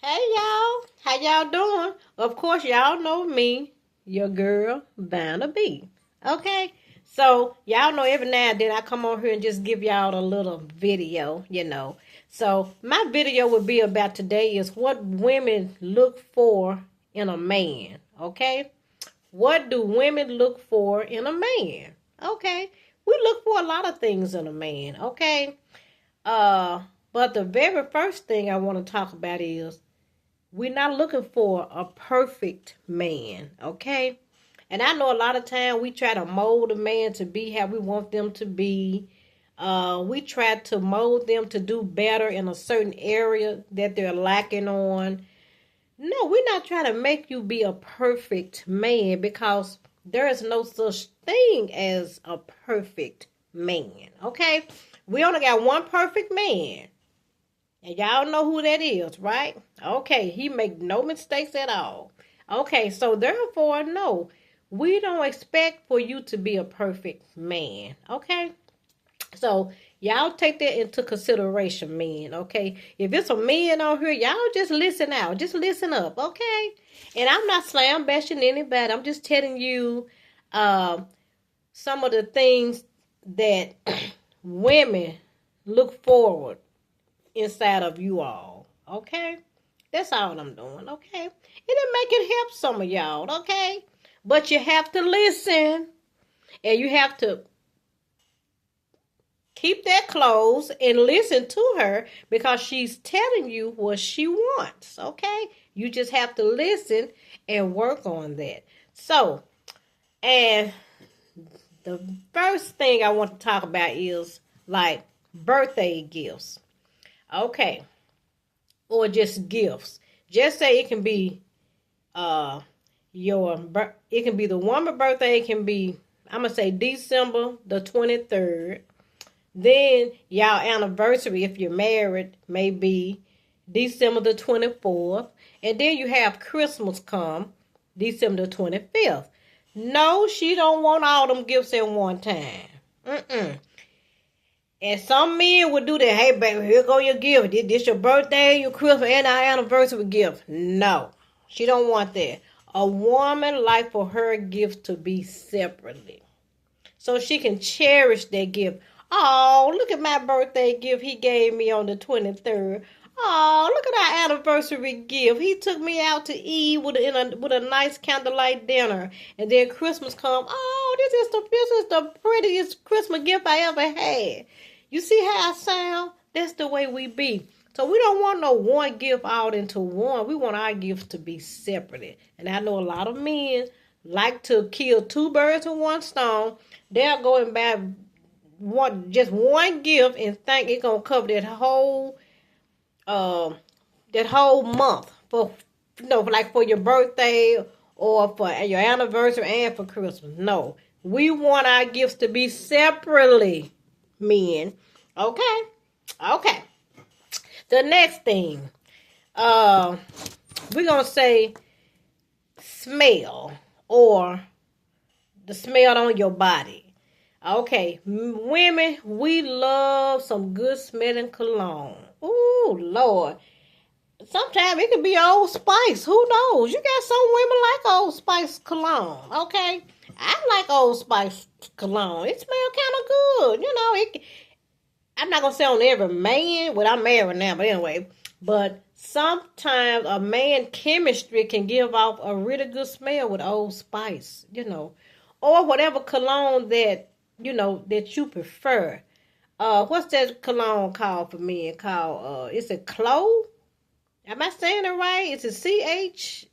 Hey y'all, how y'all doing? Of course, y'all know me, your girl, Vanna B. Okay, so y'all know every now and then I come on here and just give y'all a little video. So my video would be about today is what women look for in a man. Okay, what do women look for in a man? Okay, we look for a lot of things in a man. Okay, uh, but the very first thing I want to talk about is we're not looking for a perfect man, okay? And I know a lot of time we try to mold a man to be how we want them to be. We try to mold them to do better in a certain area that they're lacking on. No, we're not trying to make you be a perfect man because there is no such thing as a perfect man, okay? We only got one perfect man. And y'all know who that is, right? Okay, he make no mistakes at all. Okay, so therefore, no, we don't expect for you to be a perfect man. Okay, so y'all take that into consideration, men. Okay, if it's a man on here, y'all just listen out, just listen up. Okay, and I'm not slam bashing anybody. I'm just telling you, uh, some of the things that women look forward inside of you all. Okay? That's all I'm doing. Okay? And it make it help some of y'all. Okay? But you have to listen and you have to keep that close and listen to her because she's telling you what she wants. Okay? You just have to listen and work on that. So, and the first thing I want to talk about is like birthday gifts. Okay, or just gifts. Just say it can be uh it can be the woman's birthday, it can be I'm gonna say December the 23rd. Then y'all anniversary if you're married may be December the 24th. And then you have Christmas come December the 25th. No, she don't want all them gifts at one time. Mm-mm. And some men would do that. Hey, baby, here go your gift. This your birthday, your Christmas, and our anniversary gift. No, she don't want that. A woman like for her gift to be separately, so she can cherish that gift. Oh, look at my birthday gift he gave me on the 23rd. Oh, look at our anniversary gift. He took me out to eat with a nice candlelight dinner, and then Christmas come. Oh, this is the prettiest Christmas gift I ever had. You see how I sound? That's the way we be. So we don't want no one gift all into one. We want our gifts to be separate. And I know a lot of men like to kill two birds with one stone. They're going buy just one gift and think it's gonna cover that whole month for like for your birthday or for your anniversary and for Christmas. No, we want our gifts to be separately, men. Okay, okay. The next thing, uh, we're gonna say smell or the smell on your body. Okay, women, we love some good smelling cologne. Ooh, Lord. Sometimes it could be Old Spice. Who knows? You got some women like Old Spice cologne. Okay, I like Old Spice cologne. It smells kind of good. I'm not gonna say on every man. Well, I'm married now, but anyway. But sometimes a man chemistry can give off a really good smell with Old Spice. Or whatever cologne that you prefer. What's that cologne called for men? Called is it Chloe? Am I saying it right? Is it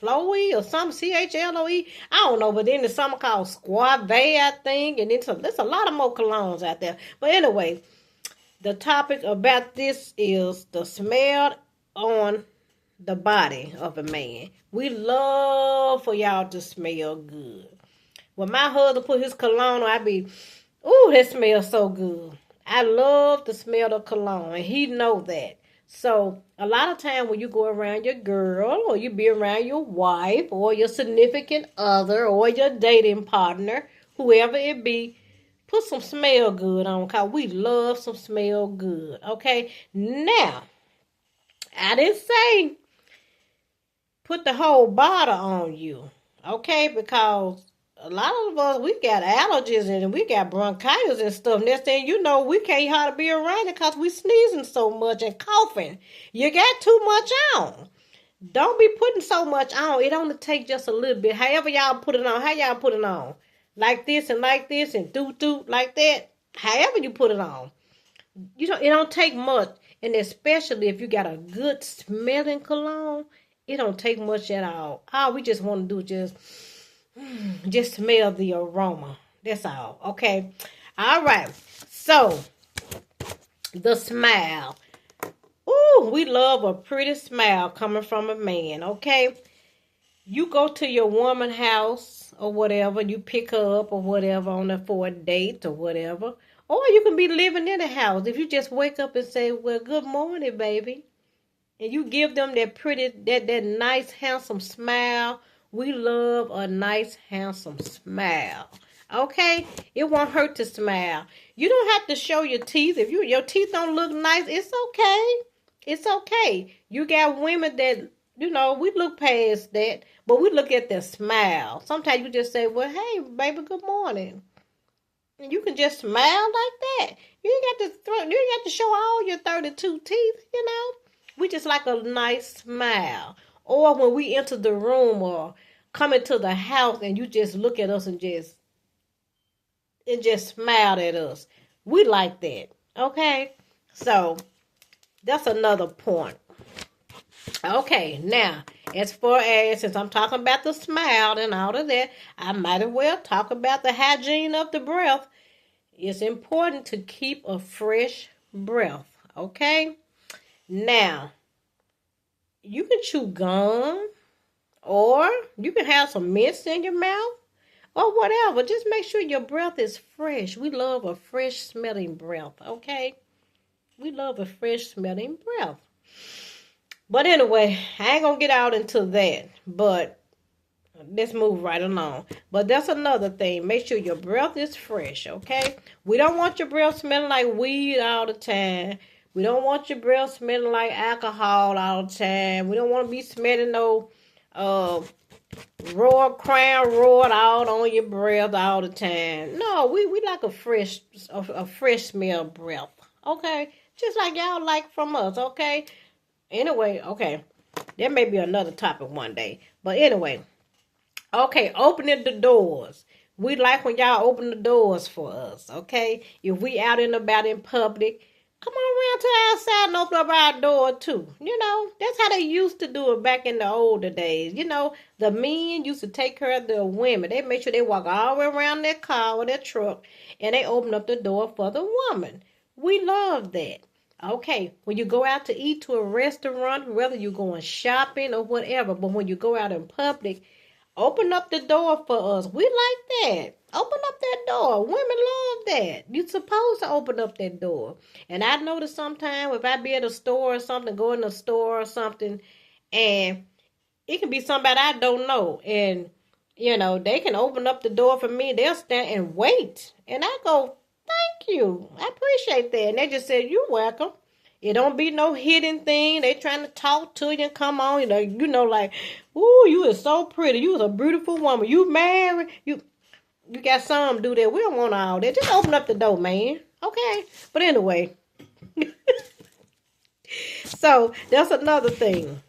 Chloe or some CHLOE? I don't know, but then there's something called Suave, I think, and there's a lot of more colognes out there. But anyway, the topic about this is the smell on the body of a man. We love for y'all to smell good. When my husband put his cologne on, I be, ooh, that smells so good. I love the smell of cologne, and he know that. So a lot of time when you go around your girl or you be around your wife or your significant other or your dating partner, whoever it be, put some smell good on because we love some smell good. Okay, now I didn't say put the whole bottle on you, okay? Because a lot of us, we got allergies and we got bronchitis and stuff. Next thing you know, we can't hardly be around it because we sneezing so much and coughing. You got too much on. Don't be putting so much on. It only take just a little bit. However y'all put it on, how y'all put it on? Like this and do like that. However you put it on. It don't take much. And especially if you got a good smelling cologne, it don't take much at all. All we just want to do just smell the aroma. That's all. Okay. All right. So the smile. Ooh, we love a pretty smile coming from a man. Okay. You go to your woman house or whatever, you pick her up or whatever for a date or whatever. Or you can be living in the house. If you just wake up and say, well, good morning, baby. And you give them that pretty, that nice, handsome smile. We love a nice, handsome smile. Okay? It won't hurt to smile. You don't have to show your teeth. If your teeth don't look nice, it's okay. It's okay. You got women that, we look past that, but we look at their smile. Sometimes you just say, well, hey, baby, good morning. And you can just smile like that. You ain't got to show all your 32 teeth, We just like a nice smile. Or when we enter the room or come into the house and you just look at us and just smile at us. We like that. Okay? So that's another point. Okay, now, as far as, since I'm talking about the smile and all of that, I might as well talk about the hygiene of the breath. It's important to keep a fresh breath, okay? Now, you can chew gum, or you can have some mints in your mouth, or whatever. Just make sure your breath is fresh. We love a fresh smelling breath, okay? We love a fresh smelling breath. But anyway, I ain't gonna get out into that, but let's move right along. But that's another thing. Make sure your breath is fresh, okay? We don't want your breath smelling like weed all the time. We don't want your breath smelling like alcohol all the time. We don't want to be smelling no crown roared out on your breath all the time. No, we like a fresh smell breath, okay? Just like y'all like from us, okay? Anyway, okay. There may be another topic one day. But anyway, okay, opening the doors. We like when y'all open the doors for us, okay? If we out and about in public, come on around to the outside and open up our door too. That's how they used to do it back in the older days. The men used to take care of the women. They make sure they walk all the way around their car or their truck and they open up the door for the woman. We love that. Okay, when you go out to eat to a restaurant, whether you're going shopping or whatever, but when you go out in public, open up the door for us. We like that. Open up that door. Women love that. You're supposed to open up that door. And I notice sometimes if I be at a store or something, go in a store or something, and it can be somebody I don't know. And, they can open up the door for me. They'll stand and wait. And I go, thank you. I appreciate that. And they just said, you're welcome. It don't be no hidden thing. They trying to talk to you and come on. Like, ooh, you is so pretty. You is a beautiful woman. You married. You got some do that. We don't want all that. Just open up the door, man. Okay. But anyway. So, that's another thing.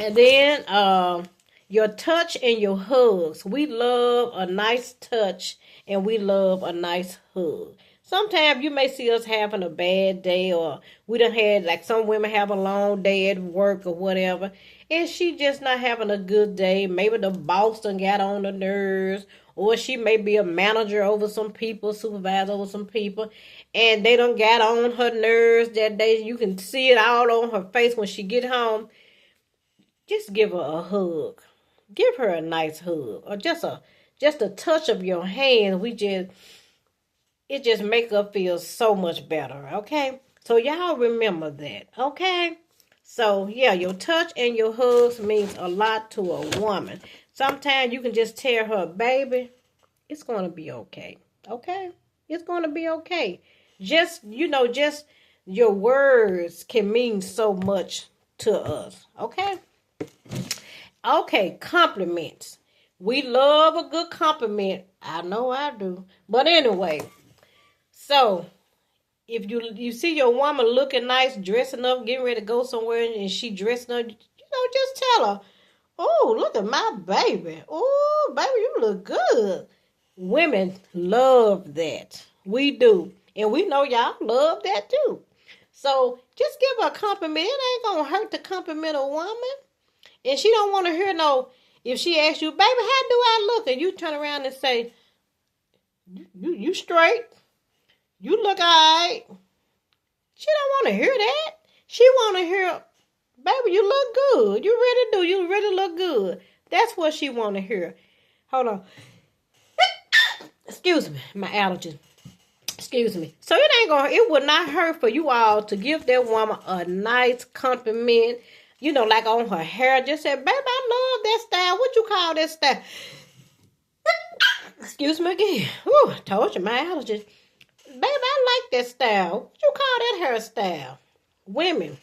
And then, your touch and your hugs. We love a nice touch and we love a nice hug. Sometimes you may see us having a bad day, or we done had, like some women have a long day at work or whatever, and she just not having a good day. Maybe the boss done got on her nerves, or she may be a manager over some people, supervisor over some people, and they done got on her nerves that day. You can see it all on her face when she get home. Just give her a hug. Give her a nice hug, or just a touch of your hand. It just make her feel so much better, okay? So y'all remember that, okay? So, yeah, your touch and your hugs means a lot to a woman. Sometimes you can just tell her, baby, it's going to be okay, okay? It's going to be okay. Just your words can mean so much to us. Okay? Okay, compliments. We love a good compliment. I know I do. But anyway, so if you see your woman looking nice, dressing up, getting ready to go somewhere, and she dressing up, just tell her, "Oh, look at my baby. Oh, baby, you look good." Women love that. We do. And we know y'all love that too. So just give her a compliment. It ain't gonna hurt to compliment a woman. And she don't want to hear no, if she asks you, "Baby, how do I look?" And you turn around and say, you straight. You look all right. She don't want to hear that. She want to hear, "Baby, you look good. You really do. You really look good." That's what she want to hear. Hold on. Excuse me. My allergies. Excuse me. So it would not hurt for you all to give that woman a nice compliment. Like on her hair. Just say, "Baby, I love that style. What you call that style?" Excuse me again. Whew, told you my allergies. "Baby, I like that style. What you call that hairstyle?" Women.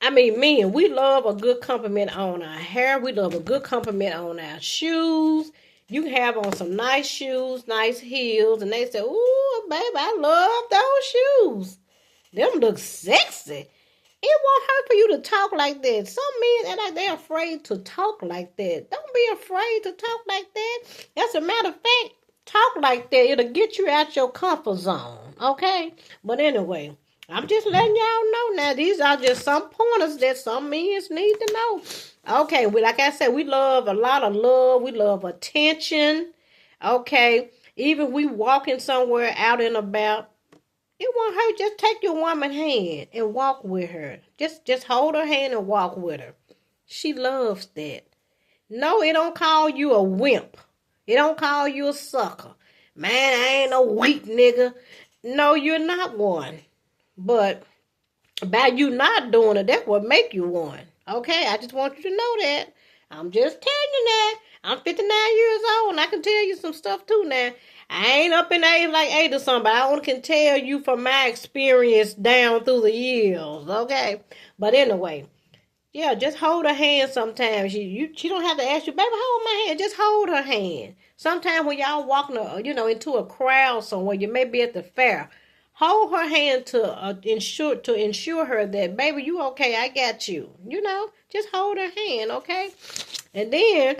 Men, we love a good compliment on our hair. We love a good compliment on our shoes. You can have on some nice shoes, nice heels, and they say, "Ooh, baby, I love those shoes. Them look sexy." It won't hurt for you to talk like that. Some men act like they're afraid to talk like that. Don't be afraid to talk like that. As a matter of fact, talk like that. It'll get you out your comfort zone. Okay? But anyway, I'm just letting y'all know now. These are just some pointers that some men need to know. Okay, like I said, we love a lot of love. We love attention. Okay? Even we walking somewhere out and about, it won't hurt. Just take your woman's hand and walk with her. Just hold her hand and walk with her. She loves that. No, it don't call you a wimp. It don't call you a sucker. "Man, I ain't no weak nigga." No, you're not one. But by you not doing it, that's what make you one. Okay, I just want you to know that. I'm just telling you now. I'm 59 years old and I can tell you some stuff too now. I ain't up in age like 8 or something, but I only can tell you from my experience down through the years, okay? But anyway, yeah, just hold her hand sometimes. She don't have to ask you, "Baby, hold my hand." Just hold her hand. Sometimes when y'all walking, into a crowd somewhere, you may be at the fair. Hold her hand to ensure her that, "Baby, you okay? I got you." Just hold her hand, okay? And then,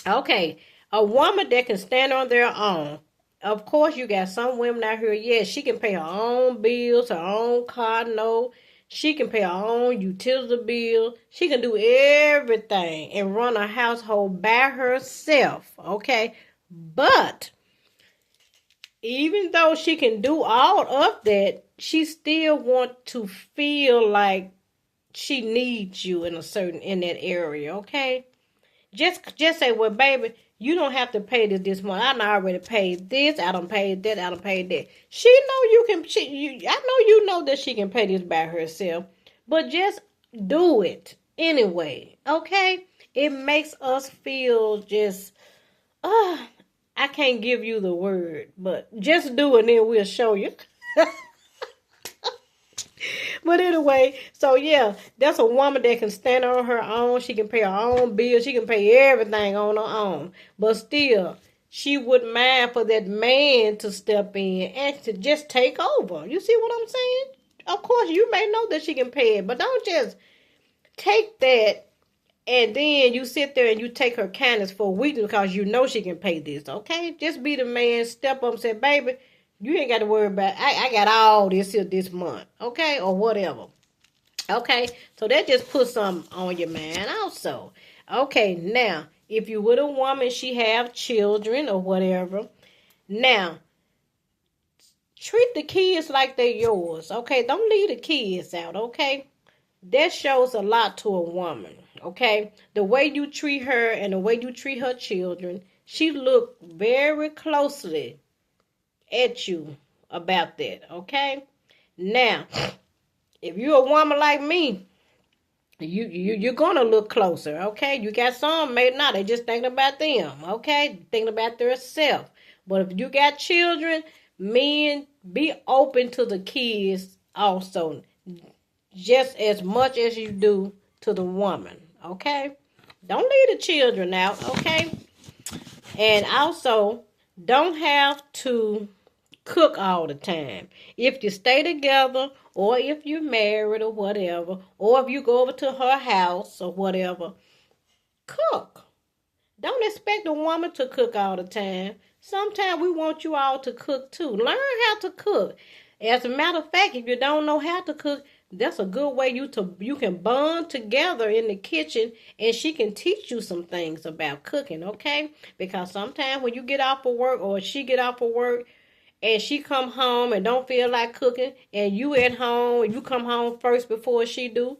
okay, a woman that can stand on their own. Of course, you got some women out here, yes, she can pay her own bills, her own car note. She can pay her own utility bill. She can do everything and run a household by herself, okay? But even though she can do all of that, she still want to feel like she needs you in that area, okay? Just say, "Well, baby, you don't have to pay this month. I done already paid this. I done paid that. I done paid that." She know you can. I know you know that she can pay this by herself, but just do it anyway. Okay? It makes us feel just. I can't give you the word, but just do it, and then we'll show you. But anyway, so yeah, that's a woman that can stand on her own. She can pay her own bills. She can pay everything on her own. But still, she wouldn't mind for that man to step in and to just take over. You see what I'm saying? Of course, you may know that she can pay it, but don't just take that and then you sit there and you take her kindness for weakness because you know she can pay this, okay? Just be the man, step up and say, "Baby, you ain't got to worry about it. I got all this here this month, okay? Or whatever. Okay? So that just puts something on your mind also. Okay, now, if you with a woman, she have children or whatever. Now, treat the kids like they're yours, okay? Don't leave the kids out, okay? That shows a lot to a woman, okay? The way you treat her and the way you treat her children, she look very closely at you about that, okay? Now, if you're a woman like me, you're gonna look closer, okay? You got some, maybe not. They just thinking about them, okay? Thinking about themselves. But if you got children, men, be open to the kids also. just as much as you do to the woman, okay? Don't leave the children out, okay? And also, don't have to cook all the time. If you stay together, or if you're married or whatever, or if you go over to her house or whatever, cook. Don't expect a woman to cook all the time. Sometimes we want you all to cook too. Learn how to cook. As a matter of fact, if you don't know how to cook, that's a good way you can bond together in the kitchen, and she can teach you some things about cooking, okay? Because sometimes when you get off of work, or she get off of work, and she come home and don't feel like cooking, and you at home and you come home first before she do,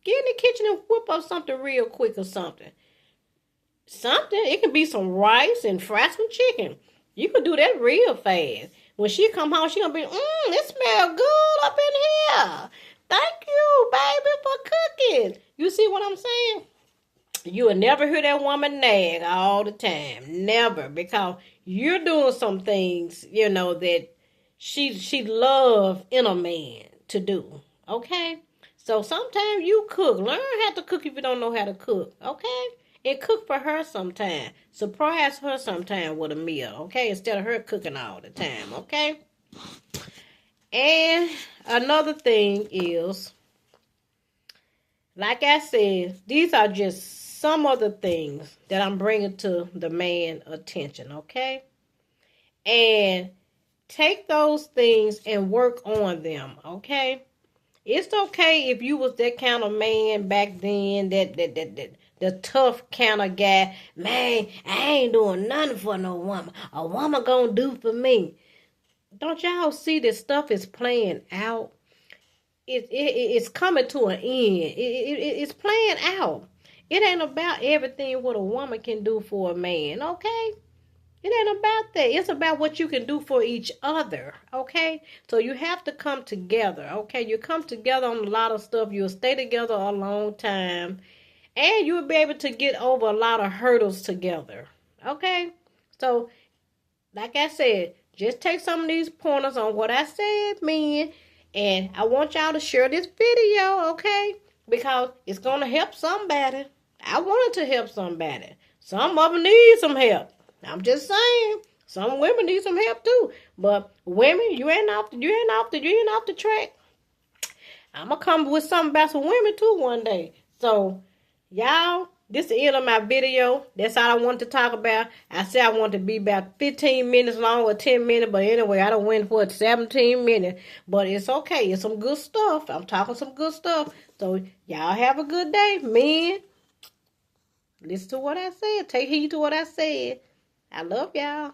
get in the kitchen and whip up something real quick or something. It can be some rice and fry some chicken. You can do that real fast. When she come home, she gonna be, it smells good up in here. Thank you, baby, for cooking. You see what I'm saying? You will never hear that woman nag all the time. Never. Because you're doing some things, that she love in a man to do. Okay? So sometimes you cook. Learn how to cook if you don't know how to cook. Okay? And cook for her sometime. Surprise her sometime with a meal. Okay? Instead of her cooking all the time. Okay? And another thing is, like I said, these are just some of the things that I'm bringing to the man attention, okay? And take those things and work on them, okay? It's okay if you was that kind of man back then, that the tough kind of guy. Man, I ain't doing nothing for no woman. A woman gonna do for me. Don't y'all see that stuff is playing out? It's coming to an end. It's playing out. It ain't about everything what a woman can do for a man, okay? It ain't about that. It's about what you can do for each other, okay? So you have to come together, okay? You come together on a lot of stuff. You'll stay together a long time. And you'll be able to get over a lot of hurdles together, okay? So, like I said, just take some of these pointers on what I said, men. And I want y'all to share this video, okay? Because it's going to help somebody. I want it to help somebody. Some of them need some help. I'm just saying. Some women need some help too. But women, you ain't off the track. I'm going to come with something about some women too one day. So, y'all, this is the end of my video. That's all I wanted to talk about. I said I wanted to be about 15 minutes long or 10 minutes. But anyway, I done went for 17 minutes. But it's okay. It's some good stuff. I'm talking some good stuff. So, y'all have a good day. Men, listen to what I said. Take heed to what I said. I love y'all.